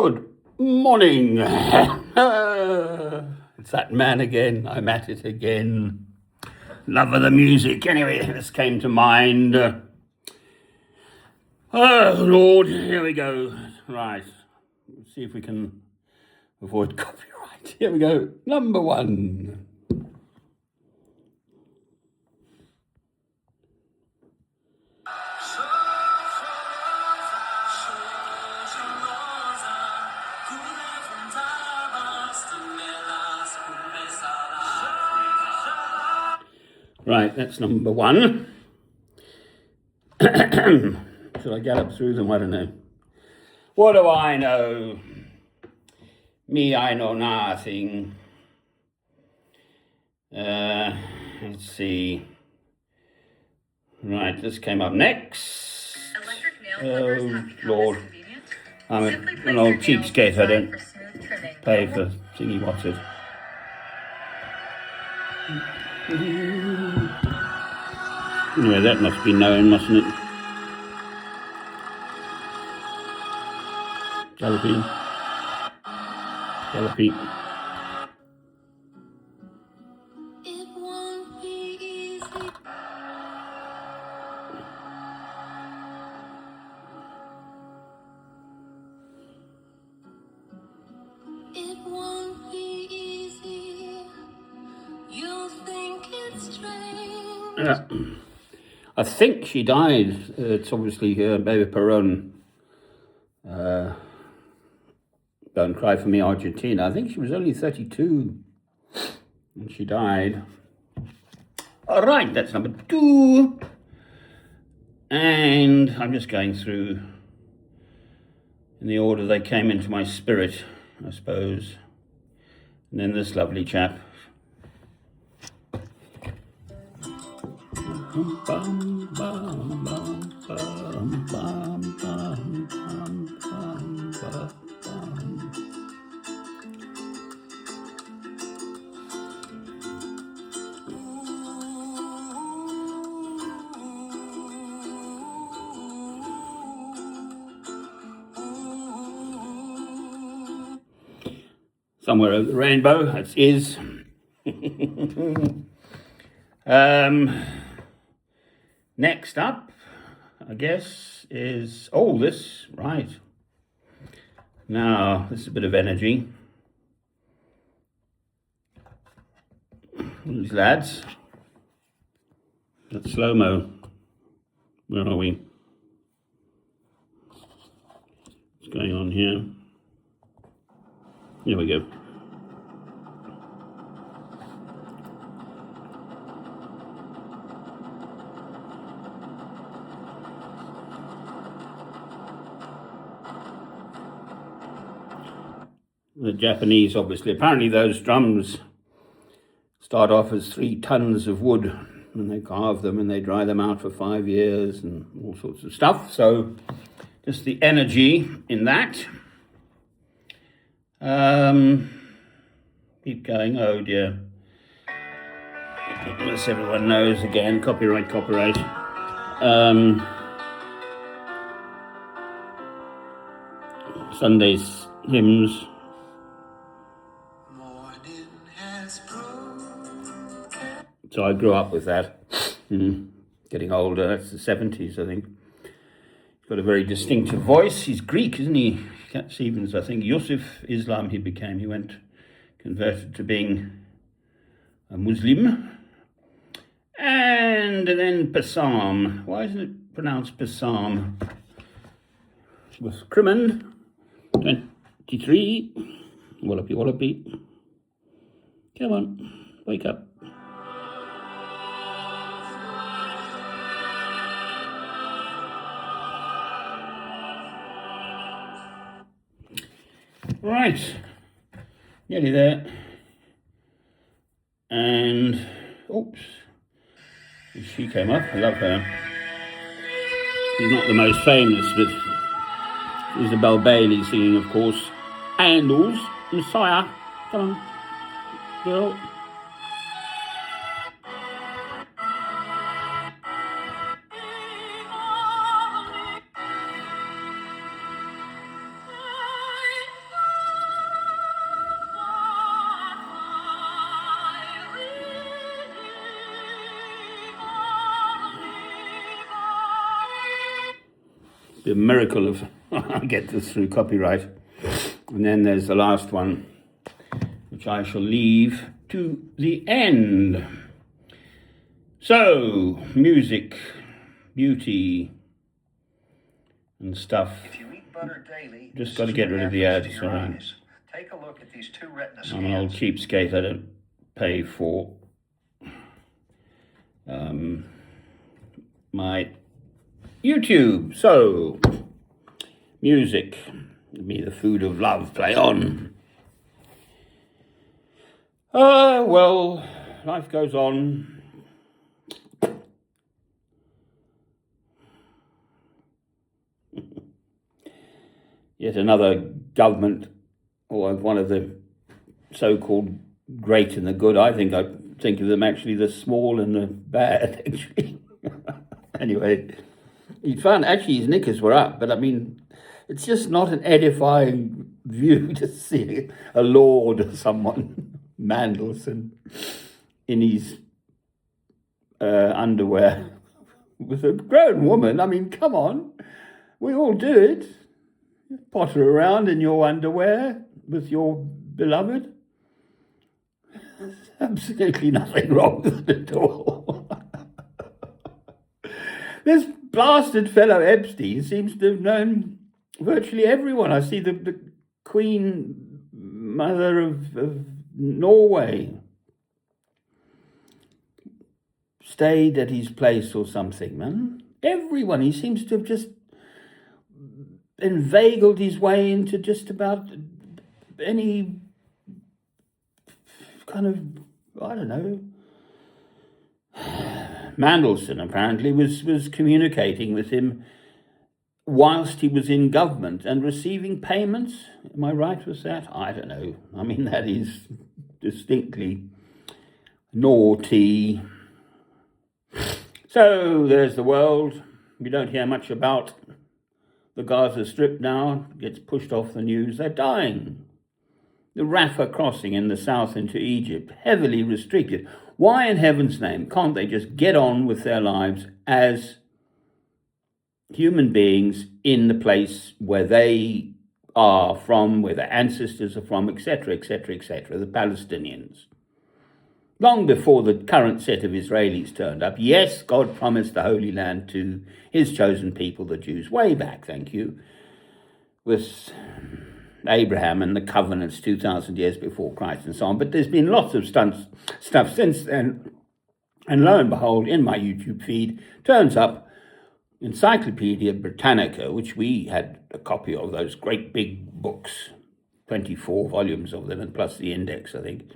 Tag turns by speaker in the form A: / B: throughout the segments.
A: Good morning. It's that man again. I'm at it again. Love of the music. Anyway, this came to mind. Oh, Lord. Here we go. Right. Let's see if we can avoid copyright. Here we go. Number one. Right, that's number one. Should I gallop through them? I don't know. What do I know? Me, I know nothing. Let's see. Right, this came up next. Oh, Lord. I'm an old cheapskate. I don't pay for thingy what's it. Anyway, that must be known, mustn't it? Galloping. Galloping.
B: It won't be easy. It won't be easy. You'll think it's strange.
A: Yeah. I think she died. It's obviously Baby Perón. Don't Cry for Me, Argentina. I think she was only 32 when she died. All right, that's number two. And I'm just going through in the order they came into my spirit, I suppose. And then this lovely chap. Somewhere over the rainbow, that's is. Next up, I guess, is, this, right. Now, this is a bit of energy. These lads. That's slow-mo. Where are we? What's going on here? Here we go. The Japanese, obviously, apparently those drums start off as 3 tons of wood, and they carve them and they dry them out for 5 years and all sorts of stuff. So just the energy in that. Keep going. Oh dear. As everyone knows, again, copyright. Sunday's hymns. So I grew up with that. Getting older, that's the 70s, I think. He's got a very distinctive voice. He's Greek, isn't he? Cat Stevens, I think. Yusuf Islam he became. He converted to being a Muslim. And then Passam. Why isn't it pronounced Passam? With Crimond, 23. Wallopy. Come on, wake up. Right, nearly there. And, oops, she came up. I love her. She's not the most famous, but Isabel Bailey singing, of course. Handles, Messiah. Come on, girl. The miracle of I get this through copyright. And then there's the last one, which I shall leave to the end. So, music, beauty, and stuff.
C: If you eat butter daily,
A: Just
C: this
A: got to
C: is
A: get
C: what
A: rid of the
C: happens
A: ads.
C: to your
A: Sorry.
C: eyes. Take a look at these two retina
A: I'm an old
C: scans.
A: cheapskate. I don't pay for my YouTube. So, music, me the food of love, play on. Well, life goes on. Yet another government, or one of the so-called great and the good. I think of them actually the small and the bad, actually. Anyway, he found actually his knickers were up, but I mean, it's just not an edifying view to see a lord or someone, Mandelson, in his underwear with a grown woman. I mean, come on, we all do it. Potter around in your underwear with your beloved. There's absolutely nothing wrong with it at all. This blasted fellow Epstein seems to have known virtually everyone. I see the Queen Mother of Norway stayed at his place or something, man. Everyone. He seems to have just inveigled his way into just about any kind of, I don't know. Mandelson apparently was communicating with him whilst he was in government and receiving payments. Am I right with that? I don't know. I mean, that is distinctly naughty. So there's the world. We don't hear much about the Gaza Strip now. Gets pushed off the news. They're dying. The Rafah crossing in the south into Egypt, heavily restricted. Why in heaven's name can't they just get on with their lives as human beings in the place where they are from, where their ancestors are from, etc., etc., etc., the Palestinians? Long before the current set of Israelis turned up, yes, God promised the Holy Land to his chosen people, the Jews, way back, thank you, with Abraham and the covenants 2,000 years before Christ and so on. But there's been lots of stuff since then. And lo and behold, in my YouTube feed, turns up Encyclopedia Britannica, which we had a copy of, those great big books, 24 volumes of them, and plus the index, I think.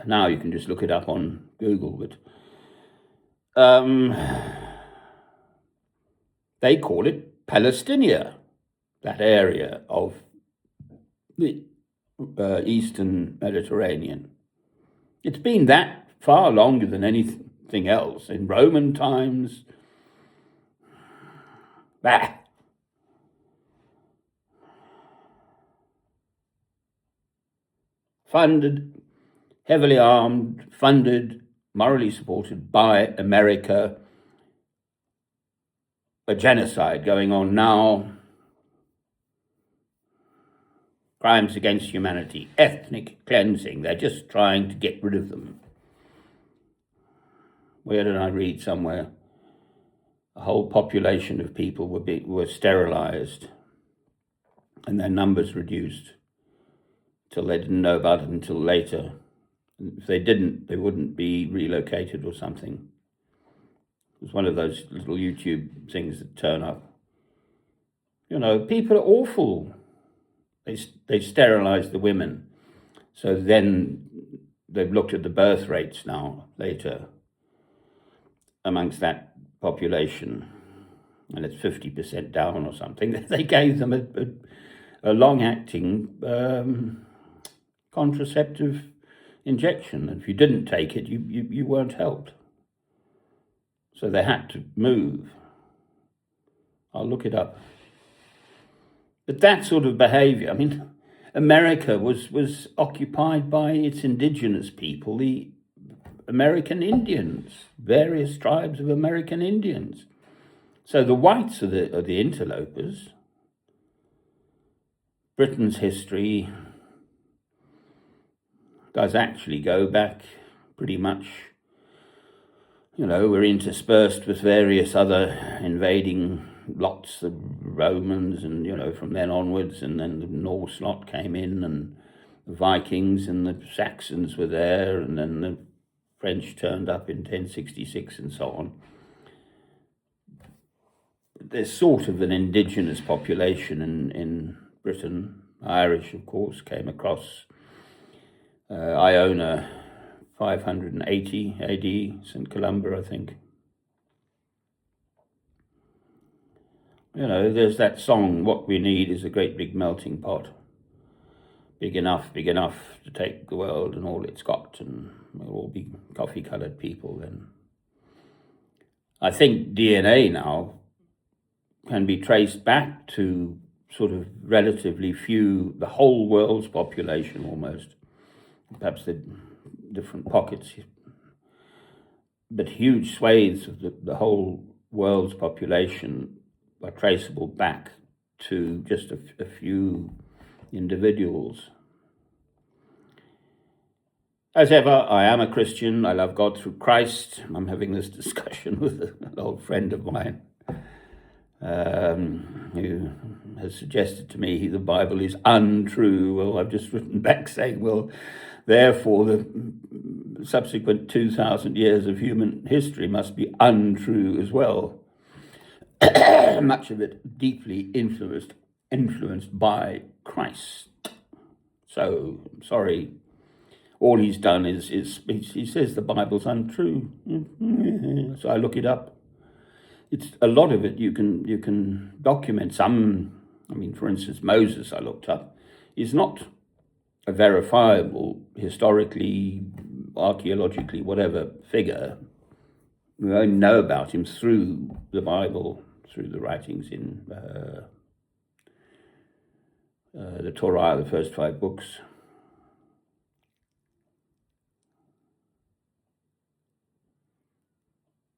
A: Now you can just look it up on Google, but they call it Palestinia, that area of the Eastern Mediterranean. It's been that far longer than anything else. In Roman times, funded, heavily armed, funded, morally supported by America, a genocide going on now, crimes against humanity, ethnic cleansing. They're just trying to get rid of them. Where did I read somewhere? A whole population of people were sterilized and their numbers reduced till they didn't know about it until later. If they didn't, they wouldn't be relocated or something. It was one of those little YouTube things that turn up. You know, people are awful. They sterilize the women. So then they've looked at the birth rates now, later, amongst that population, and it's 50% down or something. They gave them a long-acting contraceptive injection, and if you didn't take it, you weren't helped. So they had to move. I'll look it up. But that sort of behavior, I mean, America was occupied by its indigenous people, the American Indians, various tribes of American Indians. So the whites are the interlopers. Britain's history does actually go back pretty much, we're interspersed with various other invading lots, the Romans, and, from then onwards, and then the Norse lot came in, and the Vikings and the Saxons were there, and then the French turned up in 1066 and so on. There's sort of an indigenous population in Britain. Irish, of course, came across Iona 580 AD, St. Columba, I think. There's that song, "What we need is a great big melting pot. Big enough to take the world and all it's got, and we'll all be coffee-coloured people then." I think DNA now can be traced back to sort of relatively few, the whole world's population almost. Perhaps the different pockets, but huge swathes of the whole world's population are traceable back to just a few individuals. As ever, I am a Christian. I love God through Christ. I'm having this discussion with an old friend of mine who has suggested to me the Bible is untrue. Well, I've just written back saying, well, therefore the subsequent 2,000 years of human history must be untrue as well. Much of it deeply influenced by Christ. So, sorry, all he's done is he says the Bible's untrue. So I look it up. It's a lot of it you can document. Some, for instance, Moses, I looked up, is not a verifiable, historically, archaeologically, whatever figure. We only know about him through the Bible, through the writings in the Torah, the first 5 books.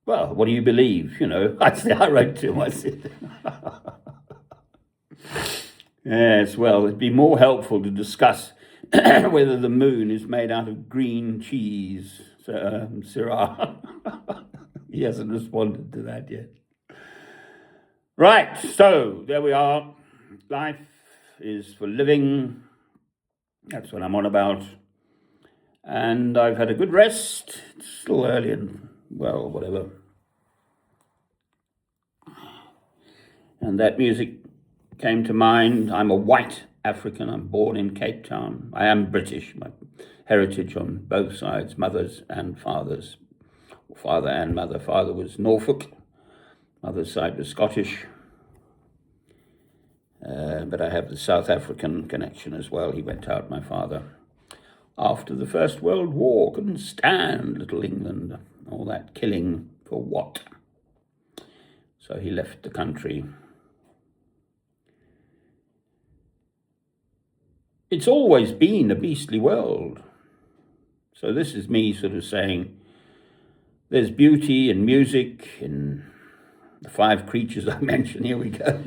A: Well, what do you believe? I wrote to him, I said. Yes, well, it'd be more helpful to discuss whether the moon is made out of green cheese, Sirah. He hasn't responded to that yet. Right, so there we are. Life is for living. That's what I'm on about. And I've had a good rest. It's still early and, well, whatever. And that music came to mind. I'm a white African. I'm born in Cape Town. I am British. My heritage on both sides, mothers and fathers. Father and mother. Father was Norfolk. Mother's side was Scottish. But I have the South African connection as well. He went out, my father, after the First World War. Couldn't stand little England. All that killing for what? So he left the country. It's always been a beastly world. So this is me sort of saying there's beauty in music, in the 5 creatures I mentioned. Here we go.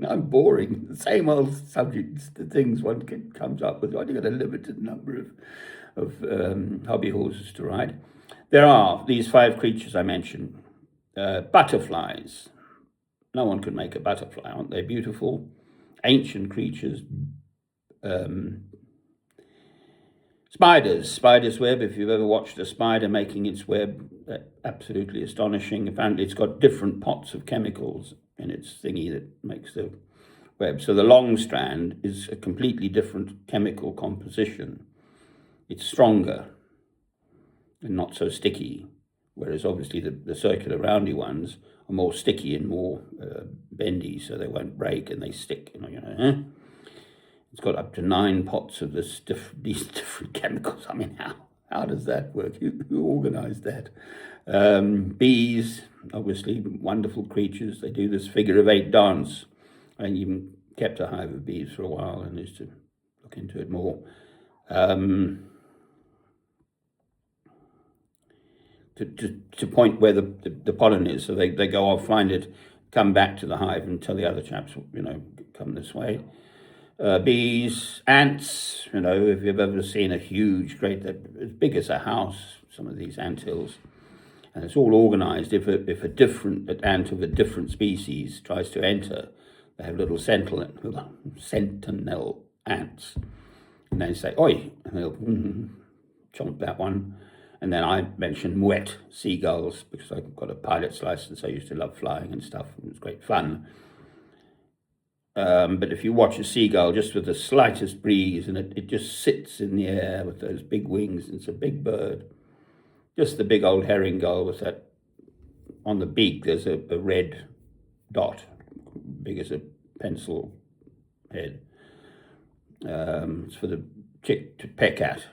A: I'm boring. The same old subjects, the things one comes up with. I've got a limited number of hobby horses to ride. There are these 5 creatures I mentioned. Butterflies. No one could make a butterfly. Aren't they beautiful? Ancient creatures. Spider's web. If you've ever watched a spider making its web, absolutely astonishing. Apparently it's got different pots of chemicals in its thingy that makes the web. So the long strand is a completely different chemical composition. It's stronger and not so sticky, whereas obviously the circular roundy ones are more sticky and more bendy, so they won't break and they stick. It's got up to 9 pots of these different chemicals. How does that work? Who organised that? Bees, obviously, wonderful creatures. They do this figure of 8 dance. I even kept a hive of bees for a while and used to look into it more. To point where the pollen is, so they go off, find it, come back to the hive and tell the other chaps, come this way. Bees, ants, if you've ever seen a huge, great, as big as a house, some of these ant hills, and it's all organized. If an ant of a different species tries to enter, they have little sentinel ants, and they say, oi, and they'll chomp that one. And then I mentioned Moet seagulls, because I've got a pilot's license. I used to love flying and stuff. It was great fun. But if you watch a seagull just with the slightest breeze, and it just sits in the air with those big wings, it's a big bird. Just the big old herring gull with that, on the beak, there's a red dot, big as a pencil head. It's for the chick to peck at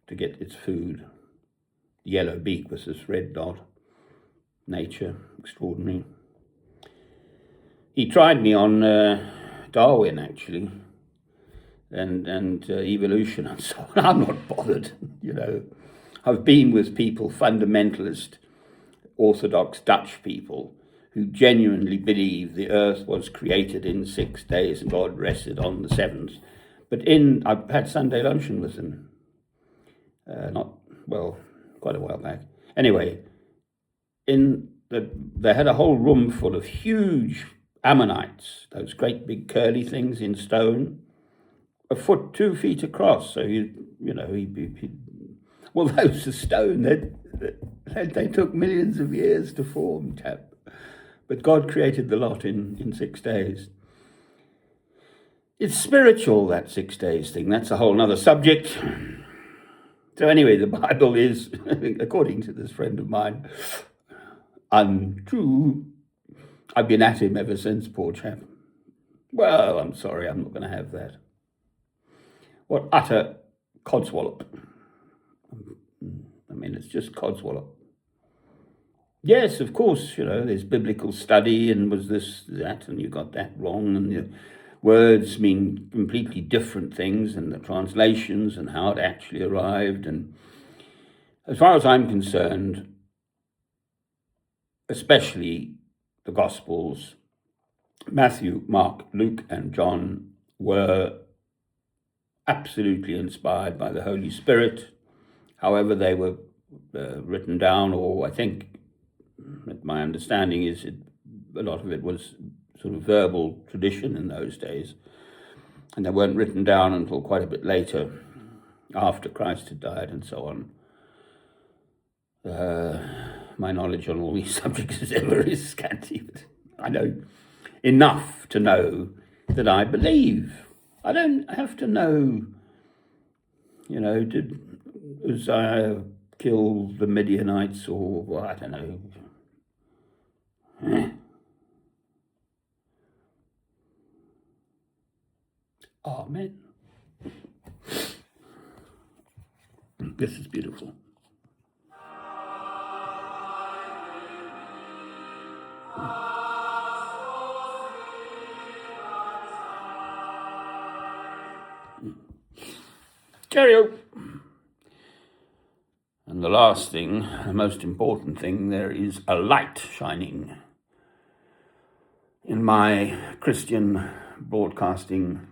A: to get its food. Yellow beak with this red dot. Nature, extraordinary. He tried me on Darwin, actually, and evolution and so on. I'm not bothered, I've been with people, fundamentalist, Orthodox Dutch people, who genuinely believe the earth was created in 6 days and God rested on the seventh. But I've had Sunday luncheon with them, quite a while back. Anyway, they had a whole room full of huge ammonites, those great big curly things in stone, a foot, 2 feet across. So those are stone they took millions of years to form, chap. But God created the lot in 6 days. It's spiritual, that 6 days thing. That's a whole other subject. So anyway, the Bible is, according to this friend of mine, untrue. I've been at him ever since, poor chap. Well, I'm sorry, I'm not going to have that. What utter codswallop. It's just codswallop. Yes, of course, there's biblical study and was this, that, and you got that wrong, and the words mean completely different things, and the translations and how it actually arrived. And as far as I'm concerned, especially the Gospels, Matthew, Mark, Luke, and John were absolutely inspired by the Holy Spirit. However they were written down, or I think my understanding is a lot of it was sort of verbal tradition in those days, and they weren't written down until quite a bit later, after Christ had died and so on. My knowledge on all these subjects as ever is scanty, but I know enough to know that I believe. I don't have to know, did Uzziah kill the Midianites, or I don't know. Amen. This is beautiful. Cheerio. And the last thing, the most important thing, there is a light shining in my Christian broadcasting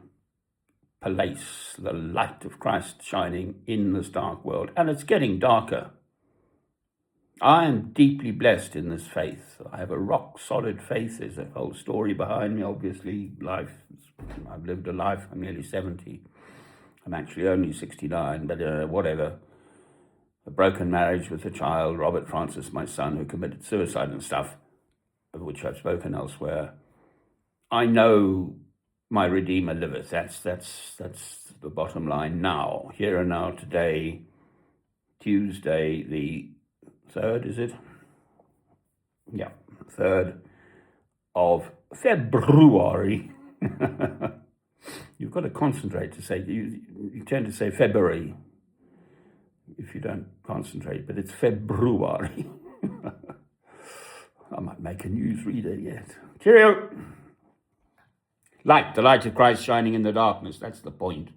A: place, the light of Christ shining in this dark world. And it's getting darker. I am deeply blessed in this faith. I have a rock solid faith. There's a whole story behind me, obviously. I've lived a life. I'm nearly 70. I'm actually only 69, but whatever. A broken marriage with a child, Robert Francis, my son, who committed suicide and stuff, of which I've spoken elsewhere. I know my Redeemer liveth. That's the bottom line now. Here and now, today, Tuesday, the 3rd, is it? Yeah, 3rd of February. You've got to concentrate to say, you tend to say February if you don't concentrate, but it's February. I might make a newsreader yet. Cheerio! Light, the light of Christ shining in the darkness, that's the point.